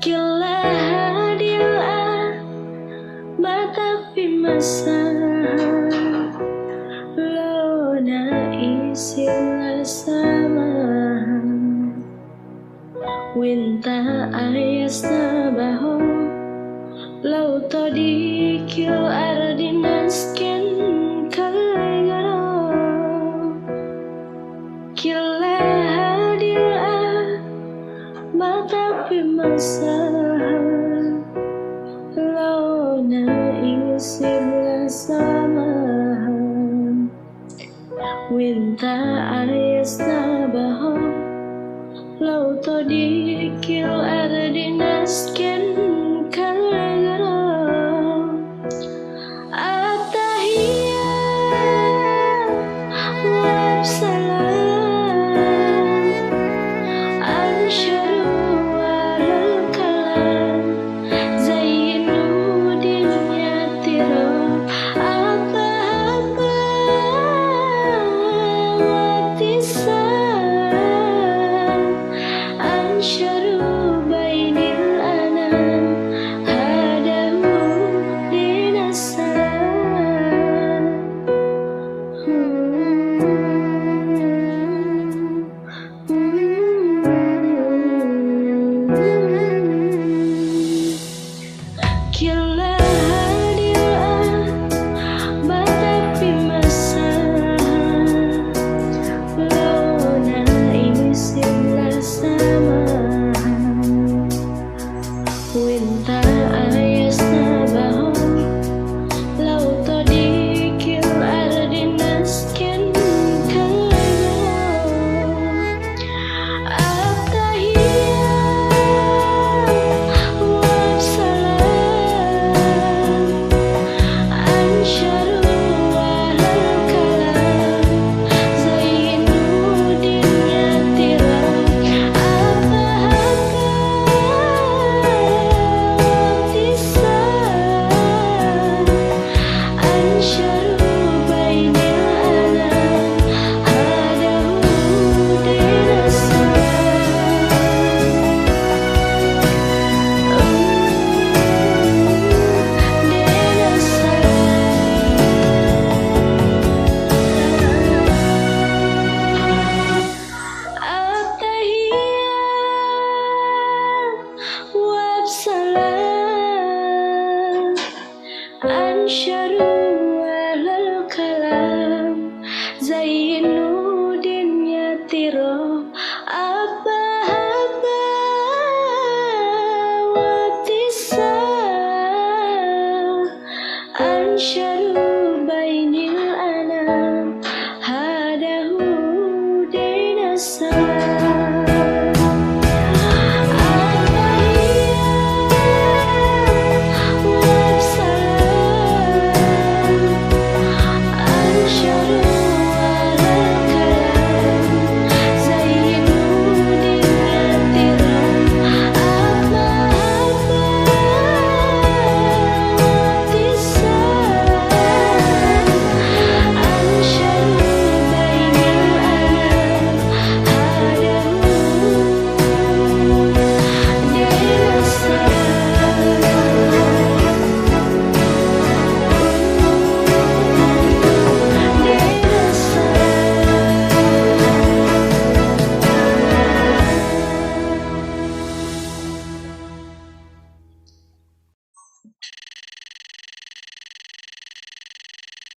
Kila hadiah tapi masa lo na isil sama winta ayas na baho lau to di kil ardinasken kalagaro kila hadiah tapi masa lo na isil sama winta ayas na baho lau to di kil ardinasken kalagaro atahia wa salam ansharu alal kalam zainu dunya tiro apa-apa watisan ansharu bainil anam hadahu dinasan kila hadiah tapi masa lo na isil sama winta ayas na baho lau to di kil ardinasken kalagaro atahia wa salam ansharu alal kalam zainu dunya tiro apa-apa watisan ansharu bainil anam hadahu dinasan ansharu alal kalam zainu dunya tiro